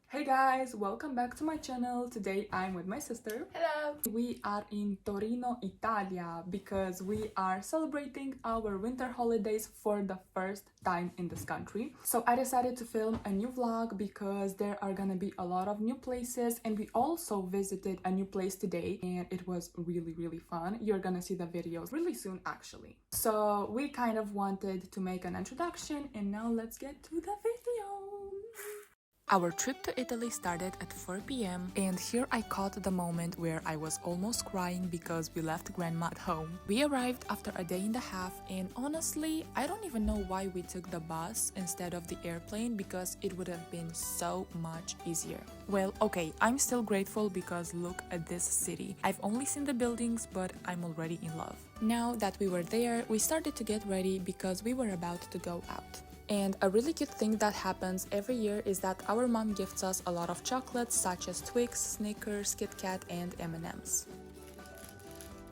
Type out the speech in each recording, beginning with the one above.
Hey guys, welcome back to my channel. Today I'm with my sister. Hello! We are in Torino, Italia because we are celebrating our winter holidays for the first time in this country. So I decided to film a new vlog because there are gonna be a lot of new places, and we also visited a new place today and it was really fun. You're gonna see the videos really soon actually. So we kind of wanted to make an introduction, and now let's get to the video. Our trip to Italy started at 4 p.m. and here I caught the moment where I was almost crying because we left grandma at home. We arrived after a day and a half, and honestly, I don't even know why we took the bus instead of the airplane because it would have been so much easier. Well, okay, I'm still grateful because look at this city. I've only seen the buildings, but I'm already in love. Now that we were there, we started to get ready because we were about to go out. And a really cute thing that happens every year is that our mom gifts us a lot of chocolates such as Twix, Snickers, Kit Kat and M&Ms.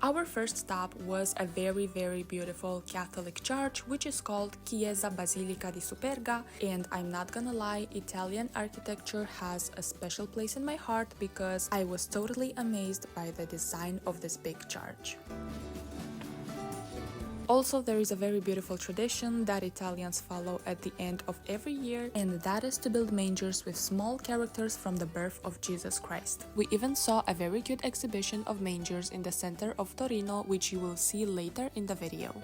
Our first stop was a very beautiful Catholic church which is called Chiesa Basilica di Superga, and I'm not gonna lie, Italian architecture has a special place in my heart because I was totally amazed by the design of this big church. Also, there is a very beautiful tradition that Italians follow at the end of every year, and that is to build mangers with small characters from the birth of Jesus Christ. We even saw a very cute exhibition of mangers in the center of Torino, which you will see later in the video.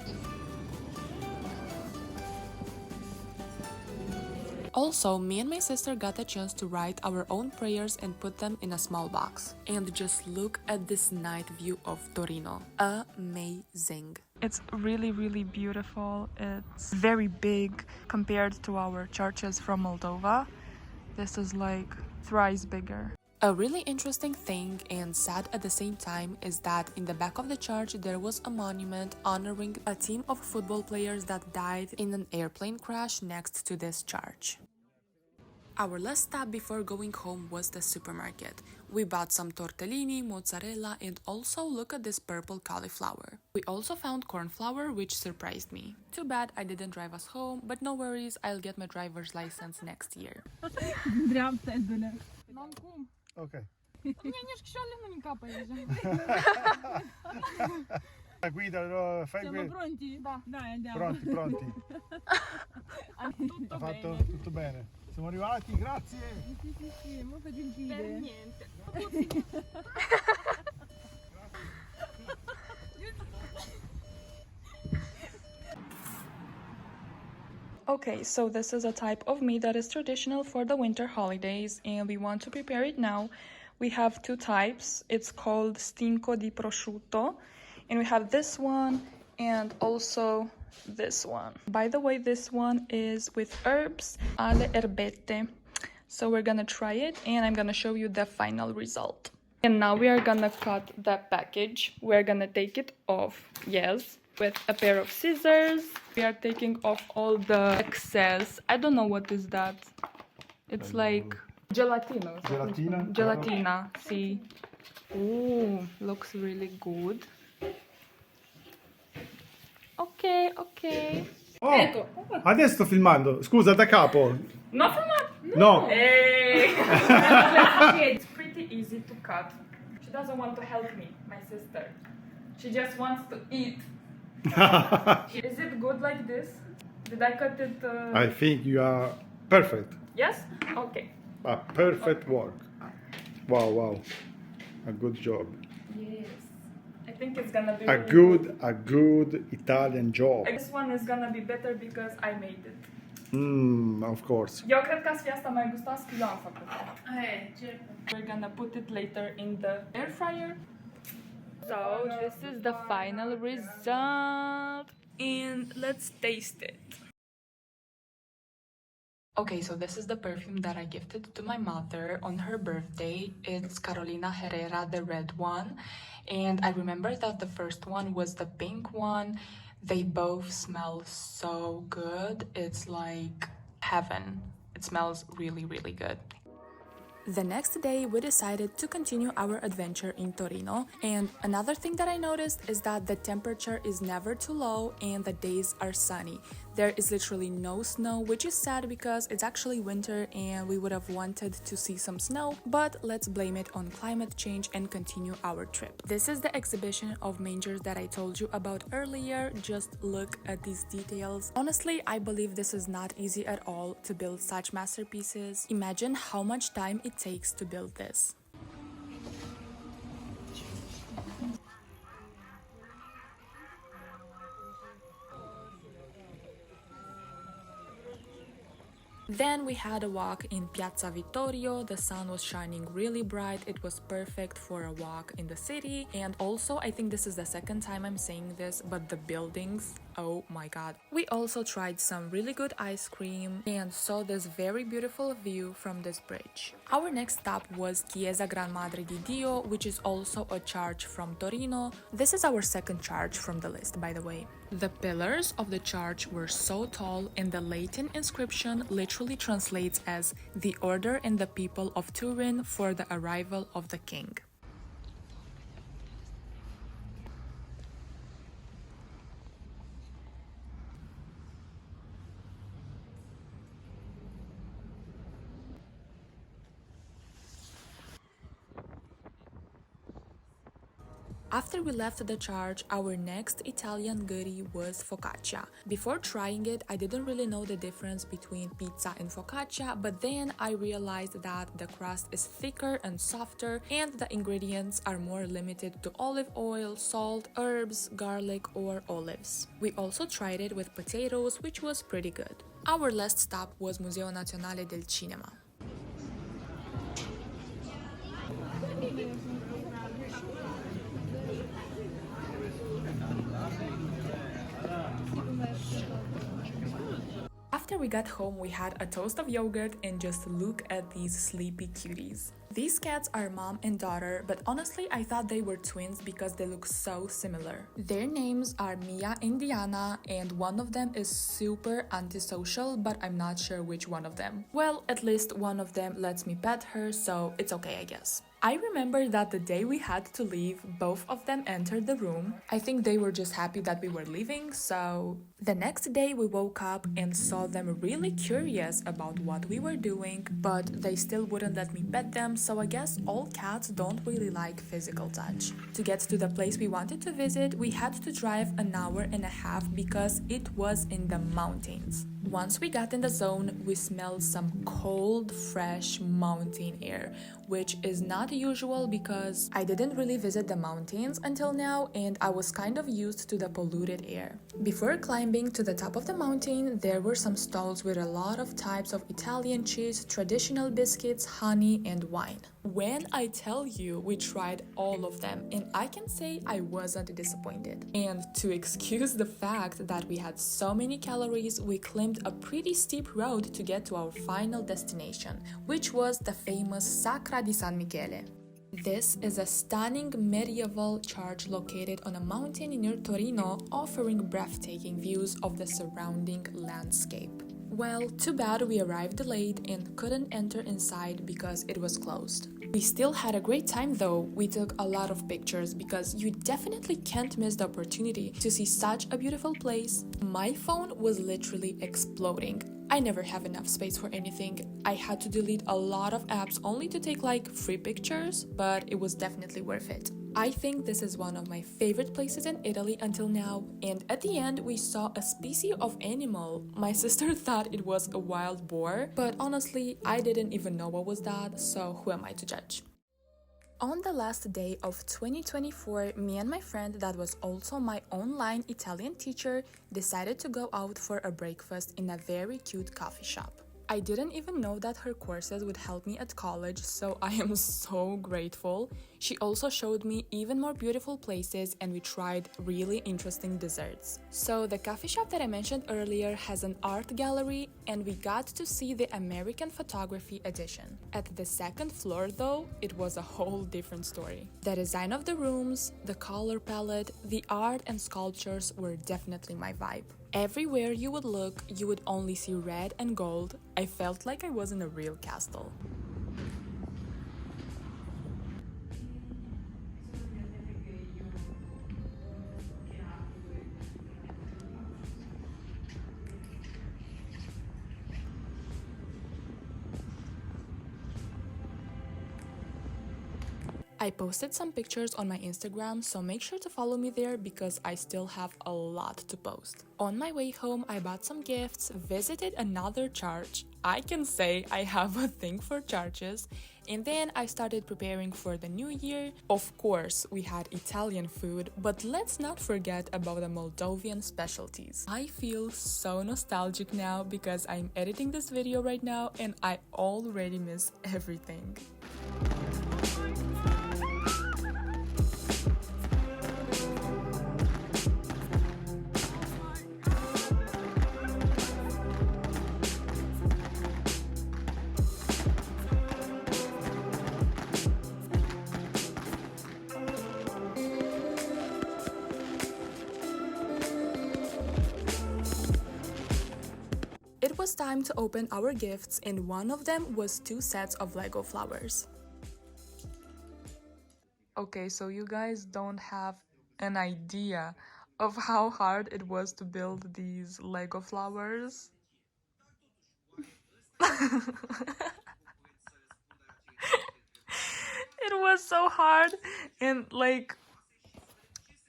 Also, me and my sister got a chance to write our own prayers and put them in a small box. And just look at this night view of Torino. Amazing. It's really beautiful. It's very big compared to our churches from Moldova. This is like thrice bigger. A really interesting thing and sad at the same time is that in the back of the church there was a monument honoring a team of football players that died in an airplane crash next to this church. Our last stop before going home was the supermarket. We bought some tortellini, mozzarella, and also look at this purple cauliflower. We also found corn flour, which surprised me. Too bad I didn't drive us home, but no worries, I'll get my driver's license next year. Ok. Guida, fai Siamo guida. pronti? Dai, andiamo. Pronti. Tutto Ha fatto bene. tutto bene. Siamo arrivati, grazie. Sì, molto gentile. Per niente. Okay, so this is a type of meat that is traditional for the winter holidays and we want to prepare it now. We have two types. It's called stinco di prosciutto, and we have this one and also this one. By the way, this one is with herbs, alle erbette. So we're gonna try it and I'm gonna show you the final result. And now we are gonna cut the package. We're gonna take it off, yes, with a pair of scissors. We are taking off all the excess. I don't know what is that. It's like gelatina. Gelatina? Gelatina, sì. Ooh, looks really good. Ok. Oh, adesso sto filmando. Scusa, da capo. No, from that. No. Hey. It's pretty easy to cut. She doesn't want to help me, my sister. She just wants to eat. Is it good like this? Did I cut it? I think you are perfect. Yes? Okay. A perfect work. Wow. A good job. Yes. I think it's gonna be A really good Italian job. This one is gonna be better because I made it. Of course. Eu cred că să fie asta mai gustoasă că eu am făcut-o. Certo. We're gonna put it later in the air fryer. So this is the final result and let's taste it. Okay, so this is the perfume that I gifted to my mother on her birthday. It's Carolina Herrera, the red one. And I remember that the first one was the pink one. They both smell so good. It's like heaven. It smells really good. The next day, we decided to continue our adventure in Torino, and another thing that I noticed is that the temperature is never too low and the days are sunny. There is literally no snow, which is sad because it's actually winter and we would have wanted to see some snow, but let's blame it on climate change and continue our trip. This is the exhibition of mangers that I told you about earlier. Just look at these details. Honestly, I believe this is not easy at all to build such masterpieces. Imagine how much time it takes to build this. Then we had a walk in Piazza Vittorio. The sun was shining really bright. It was perfect for a walk in the city. And also, I think this is the second time I'm saying this, but the buildings, oh my god. We also tried some really good ice cream and saw this very beautiful view from this bridge. Our next stop was Chiesa Gran Madre di Dio, which is also a church from Torino. This is our second church from the list, by the way. The pillars of the church were so tall, and the Latin inscription literally translates as "the order and the people of Turin for the arrival of the king." After we left the church, our next Italian goodie was focaccia. Before trying it, I didn't really know the difference between pizza and focaccia, but then I realized that the crust is thicker and softer, and the ingredients are more limited to olive oil, salt, herbs, garlic, or olives. We also tried it with potatoes, which was pretty good. Our last stop was Museo Nazionale del Cinema. After we got home, we had a toast of yogurt and just look at these sleepy cuties. These cats are mom and daughter, but honestly I thought they were twins because they look so similar. Their names are Mia and Diana, and one of them is super antisocial, but I'm not sure which one of them. Well, at least one of them lets me pet her, so it's okay, I guess. I remember that the day we had to leave, both of them entered the room. I think they were just happy that we were leaving, so... The next day we woke up and saw them really curious about what we were doing, but they still wouldn't let me pet them, so I guess all cats don't really like physical touch. To get to the place we wanted to visit, we had to drive an hour and a half because it was in the mountains. Once we got in the zone, we smelled some cold, fresh mountain air, which is not usual because I didn't really visit the mountains until now and I was kind of used to the polluted air. Before climbing to the top of the mountain, there were some stalls with a lot of types of Italian cheese, traditional biscuits, honey, and wine. When I tell you we tried all of them, and I can say I wasn't disappointed. And to excuse the fact that we had so many calories, we climbed a pretty steep road to get to our final destination, which was the famous Sacra di San Michele. This is a stunning medieval church located on a mountain near Torino, offering breathtaking views of the surrounding landscape. Well, too bad we arrived late and couldn't enter inside because it was closed. We still had a great time though. We took a lot of pictures because you definitely can't miss the opportunity to see such a beautiful place. My phone was literally exploding. I never have enough space for anything. I had to delete a lot of apps only to take like free pictures, but it was definitely worth it. I think this is one of my favorite places in Italy until now, and at the end we saw a species of animal. My sister thought it was a wild boar, but honestly I didn't even know what was that, so who am I to judge? On the last day of 2024, me and my friend that was also my online Italian teacher decided to go out for a breakfast in a very cute coffee shop. I didn't even know that her courses would help me at college, so I am so grateful. She also showed me even more beautiful places and we tried really interesting desserts. So the coffee shop that I mentioned earlier has an art gallery and we got to see the American Photography edition. At the second floor though, it was a whole different story. The design of the rooms, the color palette, the art and sculptures were definitely my vibe. Everywhere you would look, you would only see red and gold. I felt like I was in a real castle. I posted some pictures on my Instagram, so make sure to follow me there because I still have a lot to post. On my way home, I bought some gifts, visited another church. I can say I have a thing for churches. And then I started preparing for the new year. Of course, we had Italian food, but let's not forget about the Moldovan specialties. I feel so nostalgic now because I'm editing this video right now and I already miss everything. It was time to open our gifts, and one of them was 2 sets of Lego flowers. Okay, so you guys don't have an idea of how hard it was to build these Lego flowers. It was so hard, and like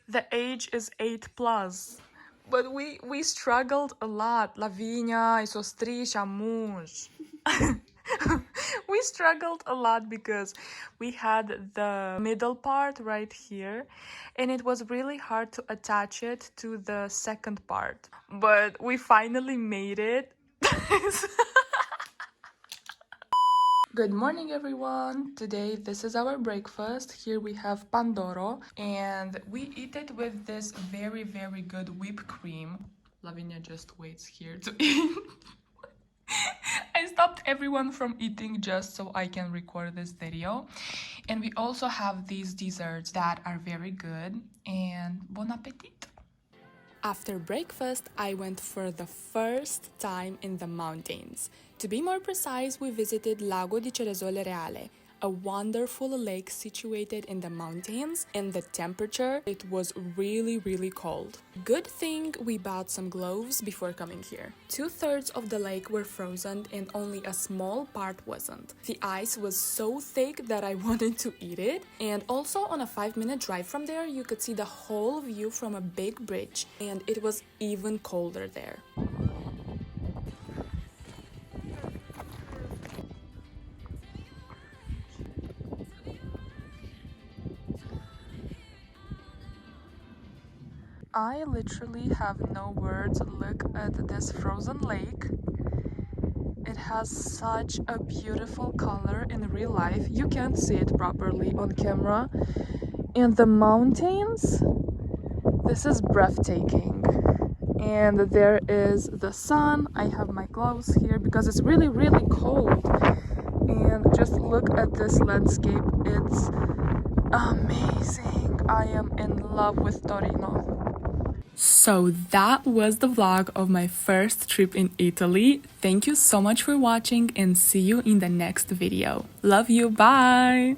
the age is 8+. But we struggled a lot. Lavinia, e sostrișa muș. We struggled a lot because we had the middle part right here and it was really hard to attach it to the second part. But we finally made it. Good morning, everyone. Today, this is our breakfast. Here we have Pandoro, and we eat it with this very, very good whipped cream. Lavinia just waits here to eat. I stopped everyone from eating just so I can record this video. And we also have these desserts that are very good. And bon appetit! After breakfast, I went for the first time in the mountains. To be more precise, we visited Lago di Ceresole Reale, a wonderful lake situated in the mountains, and the temperature, it was really, really cold. Good thing we bought some gloves before coming here. 2/3 of the lake were frozen and only a small part wasn't. The ice was so thick that I wanted to eat it, and also on a 5-minute drive from there, you could see the whole view from a big bridge, and it was even colder there. I literally have no words. Look at this frozen lake. It has such a beautiful color in real life. You can't see it properly on camera. And the mountains, this is breathtaking. And there is the sun. I have my gloves here because it's really, really cold. And just look at this landscape. It's amazing. I am in love with Torino. So that was the vlog of my first trip in Italy. Thank you so much for watching and see you in the next video. Love you, bye!